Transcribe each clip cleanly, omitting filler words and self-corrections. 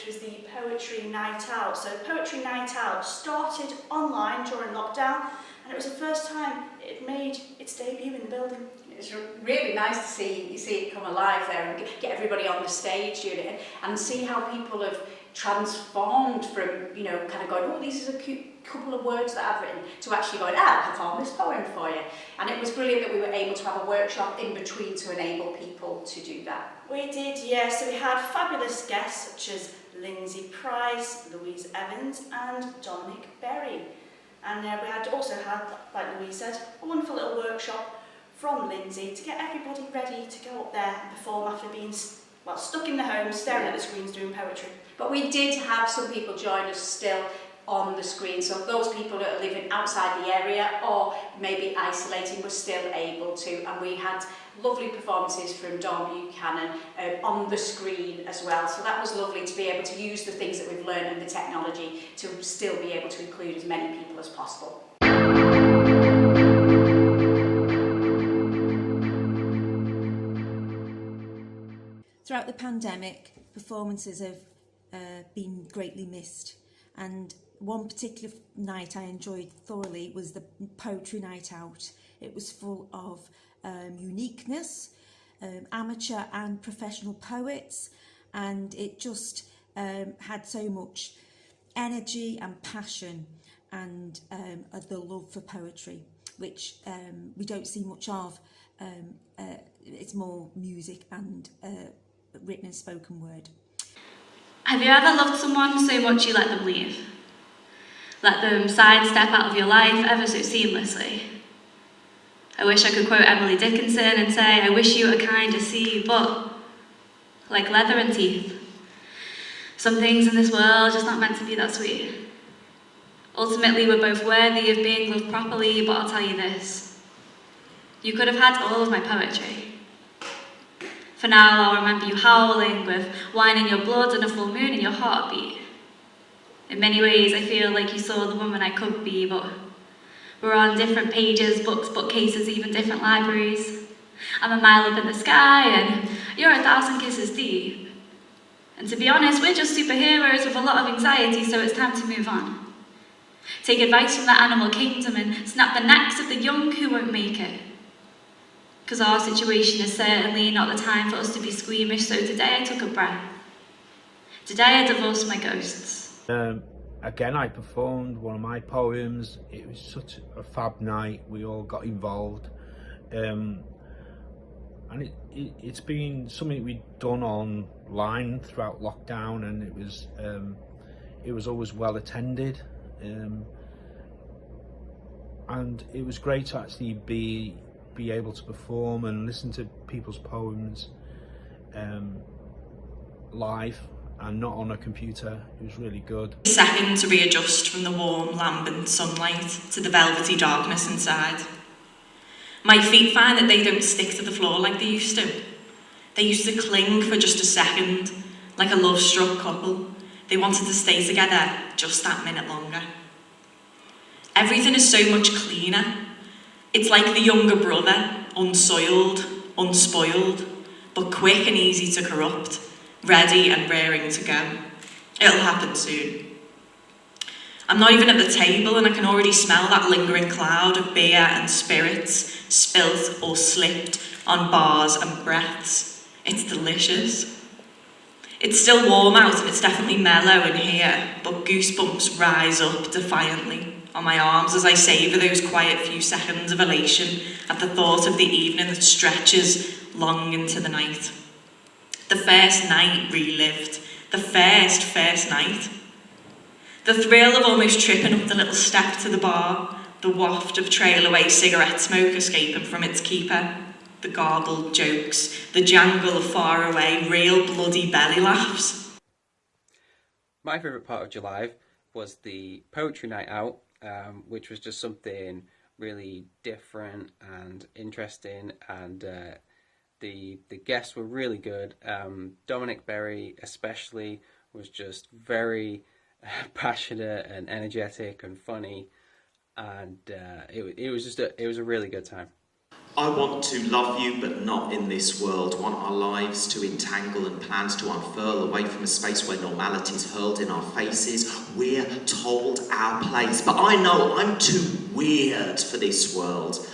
which was the Poetry Night Out. So Poetry Night Out started online during lockdown, and it was the first time it made its debut in the building. It's really nice to see it come alive there and get everybody on the stage doing it, and see how people have transformed from, you know, kind of going, oh, this is a cute couple of words that I've written, to actually going, I'll perform this poem for you. And it was brilliant that we were able to have a workshop in between to enable people to do that. We did, yeah. So we had fabulous guests such as Lindsay Price, Louise Evans and Dominic Berry. And we had also had, like Louise said, a wonderful little workshop from Lindsay to get everybody ready to go up there and perform after being stuck in the home, staring at the screens doing poetry. But we did have some people join us still on the screen, so those people that are living outside the area or maybe isolating were still able to, and we had lovely performances from Dawn Buchanan on the screen as well, so that was lovely to be able to use the things that we've learned and the technology to still be able to include as many people as possible. Throughout the pandemic, performances have been greatly missed, and one particular night I enjoyed thoroughly was the Poetry Night Out. It was full of uniqueness, amateur and professional poets, and it just had so much energy and passion and the love for poetry, which we don't see much of. It's more music and written and spoken word. Have you ever loved someone so much you let them leave? Let them sidestep out of your life ever so seamlessly? I wish I could quote Emily Dickinson and say, I wish you a kinder sea, but like leather and teeth, some things in this world are just not meant to be that sweet. Ultimately, we're both worthy of being loved properly, but I'll tell you this. You could have had all of my poetry. For now, I'll remember you howling with wine in your blood and a full moon in your heartbeat. In many ways, I feel like you saw the woman I could be, but we're on different pages, books, bookcases, even different libraries. I'm a mile up in the sky, and you're 1,000 kisses deep. And to be honest, we're just superheroes with a lot of anxiety, so it's time to move on. Take advice from the animal kingdom and snap the necks of the young who won't make it. Because our situation is certainly not the time for us to be squeamish, so today I took a breath. Today I divorced my ghosts. Again, I performed one of my poems. It was such a fab night. We all got involved. And it's been something we'd done online throughout lockdown, and it was always well attended. And it was great to actually be able to perform and listen to people's poems live and not on a computer. It was really good. A second to readjust from the warm, lambent sunlight to the velvety darkness inside. My feet find that they don't stick to the floor like they used to. They used to cling for just a second, like a love-struck couple. They wanted to stay together just that minute longer. Everything is so much cleaner. It's like the younger brother, unsoiled, unspoiled, but quick and easy to corrupt, ready and raring to go. It'll happen soon. I'm not even at the table and I can already smell that lingering cloud of beer and spirits spilt or slipped on bars and breaths. It's delicious. It's still warm out and it's definitely mellow in here, but goosebumps rise up defiantly on my arms as I savour those quiet few seconds of elation at the thought of the evening that stretches long into the night. The first night relived. The first night. The thrill of almost tripping up the little step to the bar, the waft of trail-away cigarette smoke escaping from its keeper, the garbled jokes, the jangle of far-away, real bloody belly laughs. My favourite part of JuLIVE was the Poetry Night Out, which was just something really different and interesting, and the guests were really good. Dominic Berry especially was just very passionate and energetic and funny, and it was a really good time. I want to love you, but not in this world. Want our lives to entangle and plans to unfurl away from a space where normality's hurled in our faces. We're told our place, but I know I'm too weird for this world.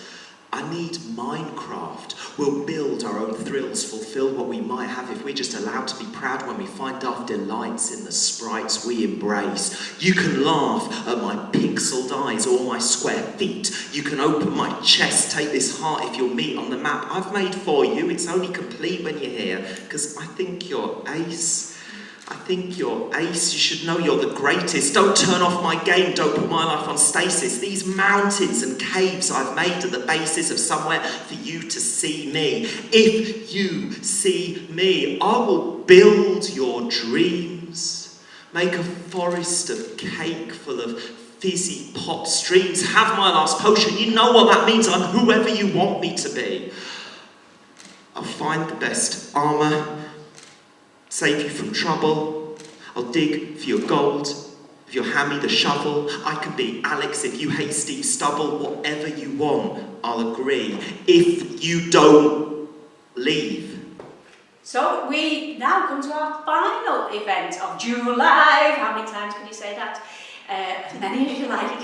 I need Minecraft. We'll build our own thrills, fulfill what we might have if we're just allowed to be proud when we find our delights in the sprites we embrace. You can laugh at my pixeled eyes or my square feet. You can open my chest, take this heart if you'll meet on the map I've made for you. It's only complete when you're here, because I think you're ace. I think you're ace. You should know you're the greatest. Don't turn off my game. Don't put my life on stasis. These mountains and caves I've made are the basis of somewhere for you to see me. If you see me, I will build your dreams. Make a forest of cake full of fizzy pop streams. Have my last potion. You know what that means. I'm whoever you want me to be. I'll find the best armour. Save you from trouble. I'll dig for your gold. If you'll hand me the shovel, I can be Alex. If you hate Steve Stubble, whatever you want, I'll agree. If you don't leave. So we now come to our final event of JuLIVE. How many times can you say that? As many as you like.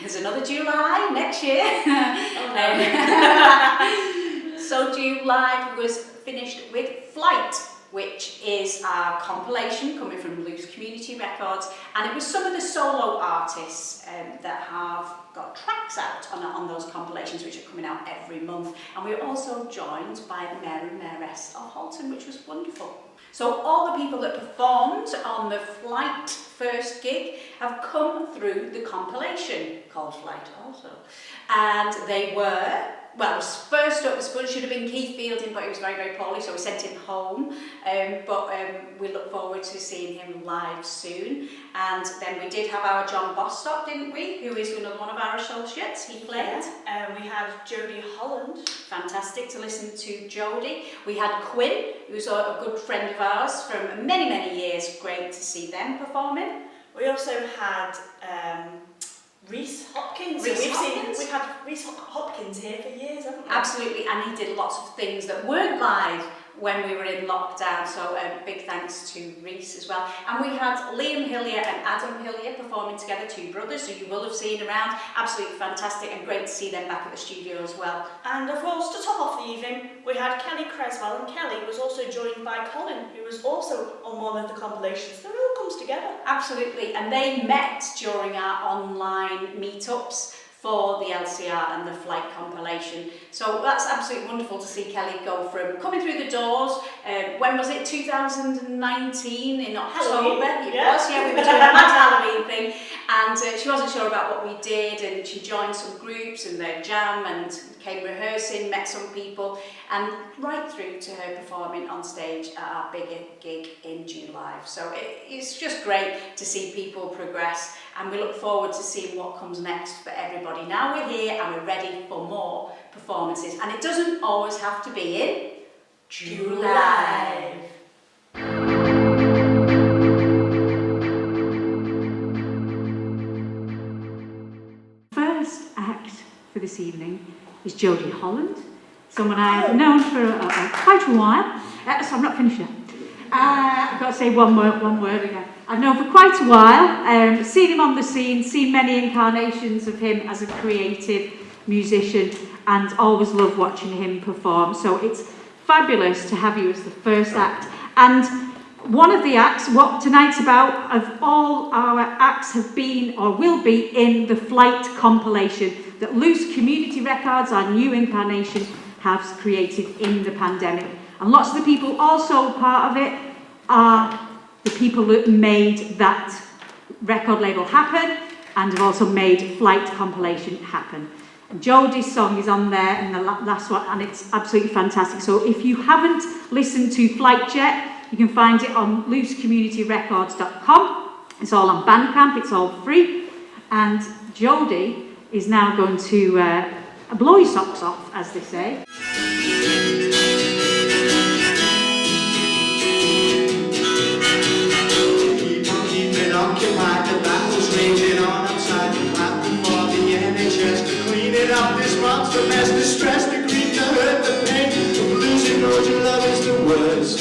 There's another JuLIVE next year. So JuLIVE was finished with Flight, which is our compilation coming from Loose Community Records, and it was some of the solo artists that have got tracks out on those compilations, which are coming out every month. And we were also joined by the Mayor and Mayoress of Holland, which was wonderful. So all the people that performed on the Flight first gig have come through the compilation called Flight also, and they were, well, first up, it should have been Keith Fielding, but he was very, very poorly, so we sent him home. But we look forward to seeing him live soon. And then we did have our John Bostock, didn't we? Who is another one of our associates. He played. Yeah. We had Jody Holland. Fantastic to listen to Jody. We had Quinn, who's a good friend of ours from many, many years. Great to see them performing. We also had Reese Hopkins. We've had Reese Hopkins here for years, haven't we? Absolutely, and he did lots of things that weren't live when we were in lockdown, so big thanks to Reese as well. And we had Liam Hillier and Adam Hillier performing together, two brothers who you will have seen around. Absolutely fantastic and great to see them back at the studio as well. And of course, to top off the evening, we had Kelly Cresswell, and Kelly was also joined by Colin, who was also on one of the compilations. So it all comes together. Absolutely, and they met during our online meetups for the LCR and the Flight compilation. So that's absolutely wonderful to see Kelly go from coming through the doors, when was it, 2019 in October? Halloween. We were doing a mad Halloween thing, and she wasn't sure about what we did, and she joined some groups and their jam and came rehearsing, met some people, and right through to her performing on stage at our bigger gig in JuLIVE. So it's just great to see people progress, and we look forward to seeing what comes next for everybody. Now we're here and we're ready for more performances, and it doesn't always have to be in JuLIVE. First act for this evening is Jody Holland, someone I've known for quite a while. So I'm not finished yet. I've got to say one word again. I've known for quite a while, seen him on the scene, seen many incarnations of him as a creative musician, and always love watching him perform. So it's fabulous to have you as the first act. And one of the acts, what tonight's about, of all our acts have been or will be in the Flight compilation that Loose Community Records, our new incarnation, has created in the pandemic. And lots of the people also part of it are the people that made that record label happen and have also made Flight compilation happen. And Jody's song is on there in the last one, and it's absolutely fantastic. So if you haven't listened to Flight yet, you can find it on loosecommunityrecords.com. It's all on Bandcamp, it's all free. And Jody is now going to blow your socks off, as they say. Occupied, the battle's raging on outside the platform for the NHS to clean it up this monster, less distress, the grief, the hurt, the pain of losing those you love is the worst.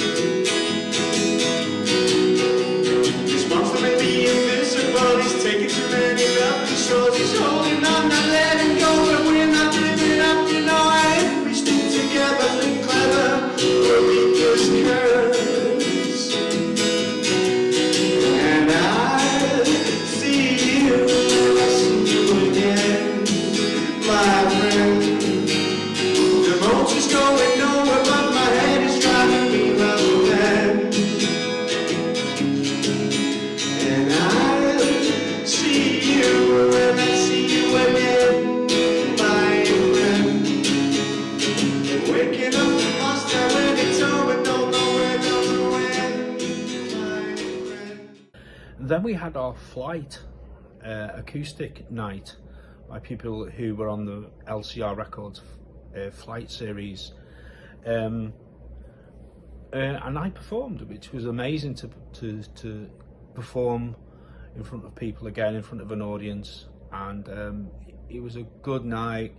This monster may be invisible, he's taking too many lovely souls, he's holding on, not letting go, but we're not giving up, you know. If we stick together, think clever, or we just curse. And I'll see you when I see you again, my friend. The motor's going nowhere, but my head is driving me round the bend. And I'll see you when I see you again, my friend. Waking up the monster when it's over, don't know where, don't know when, my friend. Then we had our flight acoustic night by people who were on the LCR Records flight series, and I performed, which was amazing to perform in front of people again, in front of an audience, and it was a good night.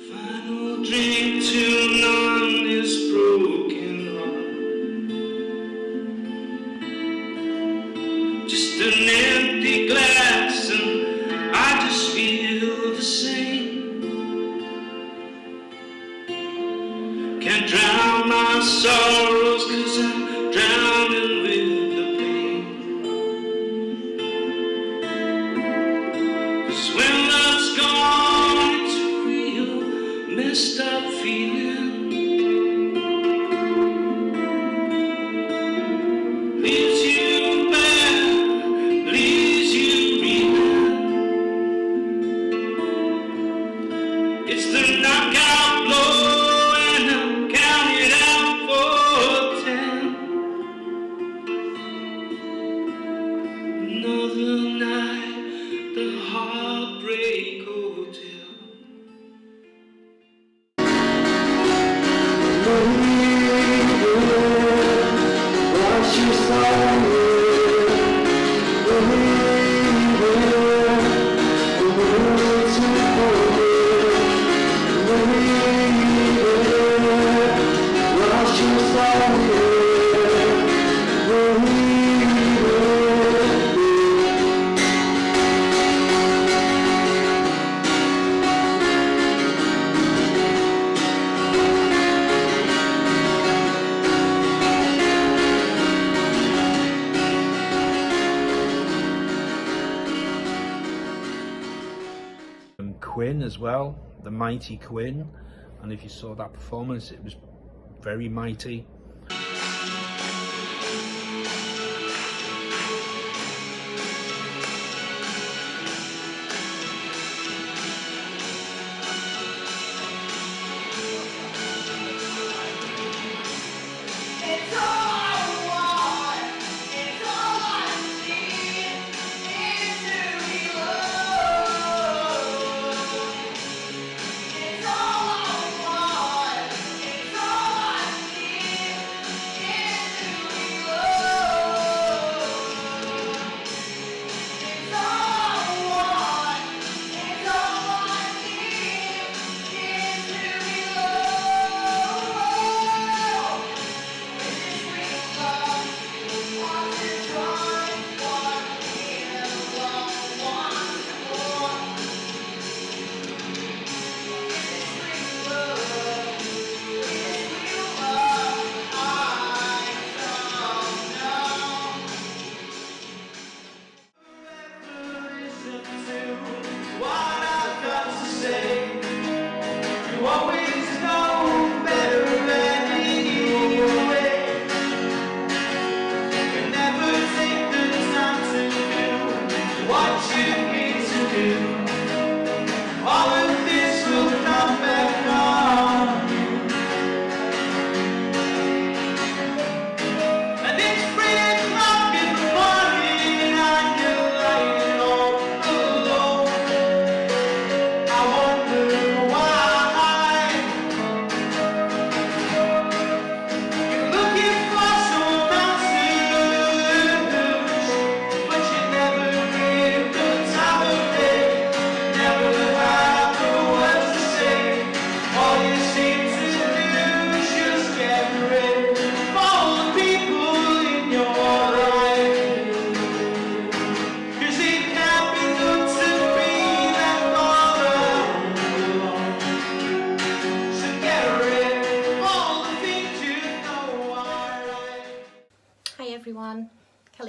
Final drink to numb this broken heart. Just an empty glass and I just feel the same. Can't drown my sorrows 'cause I'm drowning with the pain. 'Cause when love's gone, it's real messed up feeling. Leaves you bare, leaves you reeling. It's the knockout blow and I'm counting out for 10. Another night, the Heartbreak Hotel. Quinn as well, the mighty Quinn, and if you saw that performance, it was very mighty.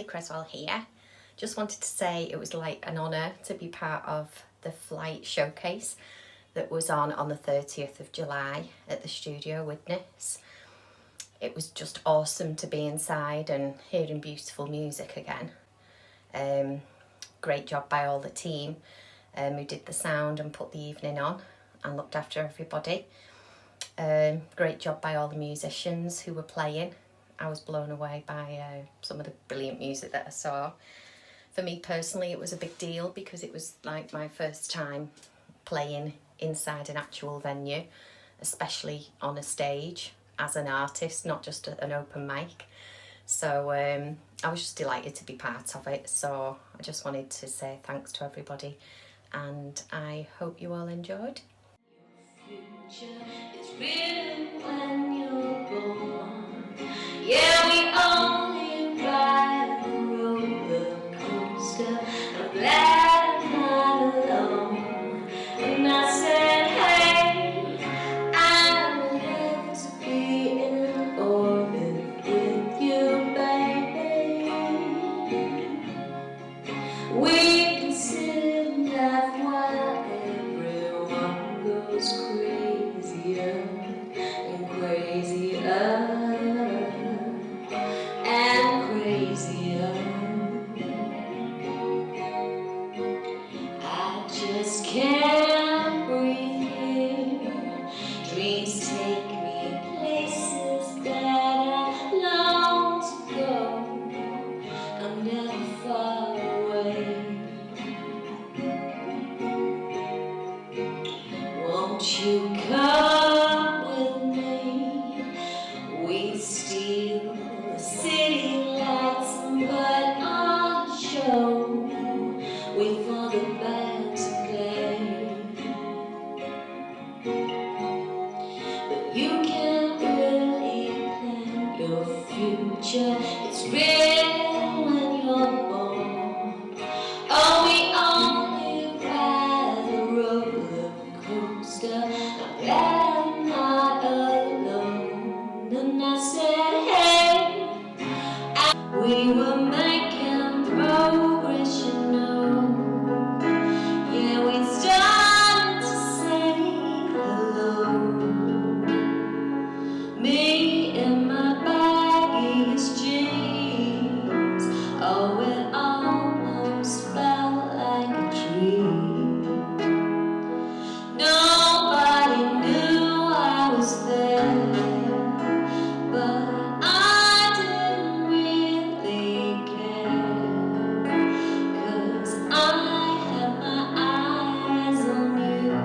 Natalie Cresswell here. Just wanted to say it was like an honour to be part of the flight showcase that was on the 30th of July at the Studio Witness. It was just awesome to be inside and hearing beautiful music again. Great job by all the team who did the sound and put the evening on and looked after everybody. Great job by all the musicians who were playing. I was blown away by some of the brilliant music that I saw. For me personally, it was a big deal because it was like my first time playing inside an actual venue, especially on a stage as an artist, not just an open mic. So I was just delighted to be part of it. So I just wanted to say thanks to everybody, and I hope you all enjoyed. It's real when you're born. Yeah, we only ride the roller coaster. I'm glad I'm not alone. And I said, hey, I would love to be in orbit with you, baby. We can sit and laugh while everyone goes crazier and crazier and crazier. I just can't breathe here. Dreams take me places that I long to go. I'm never far away. Won't you come with me? We steal the city lights and put on a show with all the bands to play. But you can't really plan your future. It's real when you're born. Oh, we only ride the roller coaster. I'm glad I'm not alone. And I said, hey, we were making progress, you know. Yeah, we started to say hello. Me and my baggiest jeans. Oh, it almost felt like a dream. Nobody knew I was there, but I didn't really care, 'cause I had my eyes on you,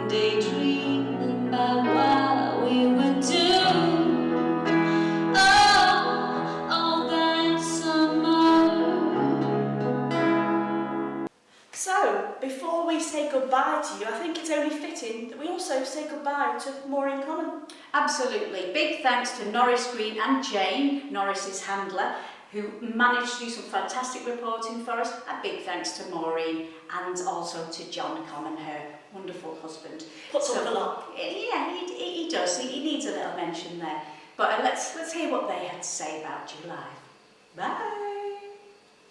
daydreaming about what we would do. Oh, that summer. So, before we say goodbye to you, I think it's only fitting that we also say goodbye to Maureen Colin. Absolutely. Big thanks to Norris Green and Jane, Norris's handler, who managed to do some fantastic reporting for us. A big thanks to Maureen and also to John Common, her wonderful husband. Puts up a lot. Yeah, he does. He needs a little mention there. But let's hear what they had to say about JuLIVE. Bye.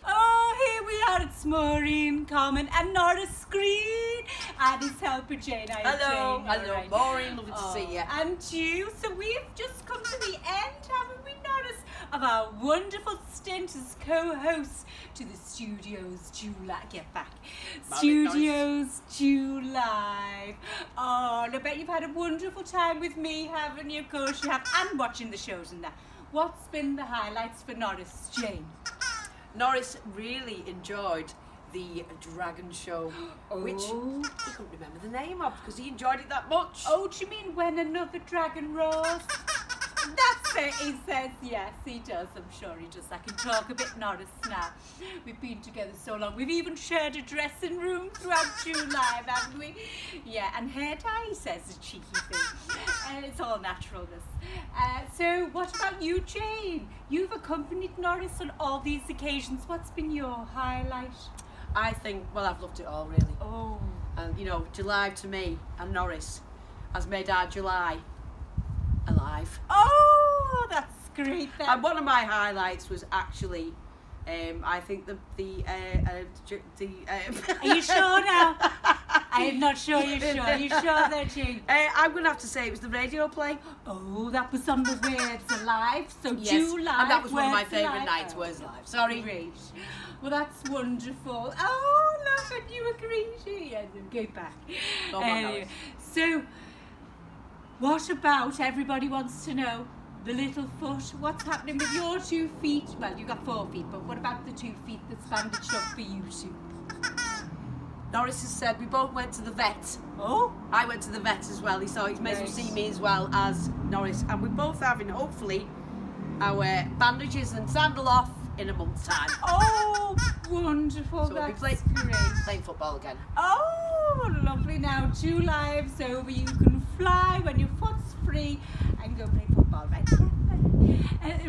Oh, here we are. It's Maureen Common and Norris Green and his helper Jane. Hello, Jane, hello, right. Maureen, lovely to see you. And you. So we've just come to the end, haven't we, Norris, of our wonderful stint as co-hosts to the Studios JuLIVE. Get back. Studios JuLIve. Oh, and I bet you've had a wonderful time with me, haven't you? Of course you have. And watching the shows and that. What's been the highlights for Norris, Jane? Norris really enjoyed the Dragon Show, which he couldn't remember the name of because he enjoyed it that much. Oh, do you mean When Another Dragon Roars? That's it, he says. Yes, he does. I'm sure he does. I can talk a bit Norris now. We've been together so long. We've even shared a dressing room throughout JuLIVE, haven't we? Yeah, and hair dye, he says, a cheeky thing. And it's all naturalness. So what about you, Jane? You've accompanied Norris on all these occasions. What's been your highlight? I think, well, I've loved it all, really. Oh. And, you know, JuLIVE to me and Norris has made our July alive. Oh, that's great then. And one of my highlights was actually, I think Are you sure now? I'm not sure you're sure. Are you sure there, Jane? I'm going to have to say it was the radio play. Oh, that was on the Words Alive. So Yes, JuLIVE. and that was one of my Words favourite Alive. nights, Words Alive. Sorry. Great. Well, that's wonderful. Oh, look, and you agree. Yeah, go back. Go on, Norris. So, what about, everybody wants to know, the little foot? What's happening with your 2 feet? Well, you got 4 feet, but what about the 2 feet that's bandaged up for you two? Norris has said we both went to the vet. Oh? I went to the vet as well. He's made him see me as well as Norris. And we're both having, hopefully, our bandages and sandal off in a month's time. Oh, wonderful. So we'll be That's great. playing football again. Oh, lovely. Now, JuLIVE's over. You can fly when your foot's free and go play football, right?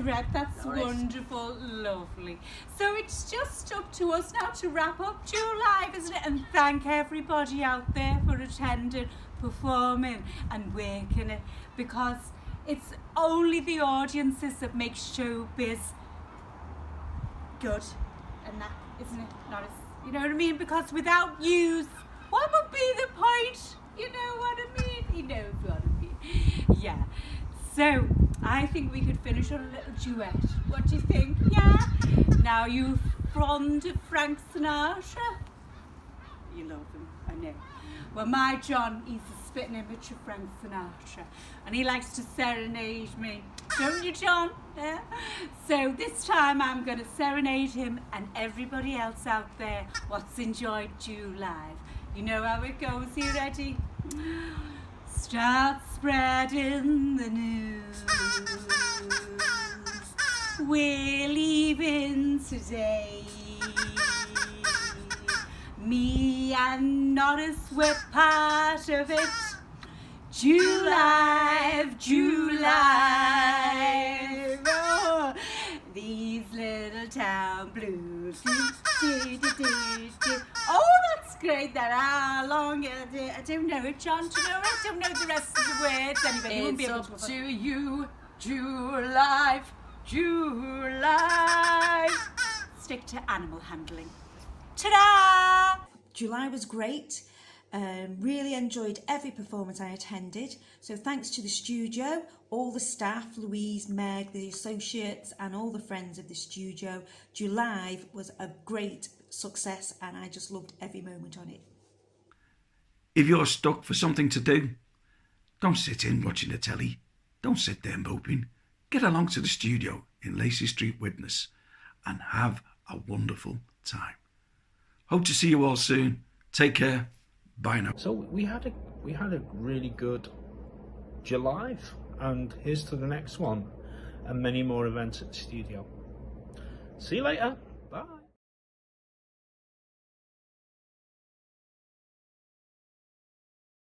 Right, that's wonderful, lovely. So it's just up to us now to wrap up JuLIVE, isn't it? And thank everybody out there for attending, performing and working it, because it's only the audiences that make showbiz good, and that, isn't it, Norris? You know what I mean? Because without yous, what would be the point? You know what I mean? He knows what I mean. Yeah. So, I think we could finish on a little duet. What do you think? Yeah? Now, you fond of Frank Sinatra? You love him, I know. Well, my John, he's a spitting image of Frank Sinatra. And he likes to serenade me. Don't you, John? Yeah? So, this time I'm going to serenade him and everybody else out there what's enjoyed JuLIVE. You know how it goes. You ready? Start spreading the news. We're leaving today. Me and Norris, we're part of it. JuLIVE, JuLIVE. Oh, these little town blues. Oh, that's great. That how long? I don't know it, John. Do you know it? I don't know the rest of the words. Anyway, you won't be able It's up to you, JuLIVE, JuLIVE. Stick to animal handling. Ta-da! JuLIVE was great. Really enjoyed every performance I attended. So thanks to the studio, all the staff, Louise, Meg, the associates and all the friends of the studio. JuLIVE was a great success and I just loved every moment on it. If you're stuck for something to do, don't sit in watching the telly. Don't sit there moping. Get along to the studio in Lacey Street, Widnes and have a wonderful time. Hope to see you all soon. Take care. Bye now. So we had a really good JuLIVE, and here's to the next one and many more events at the studio. See you later.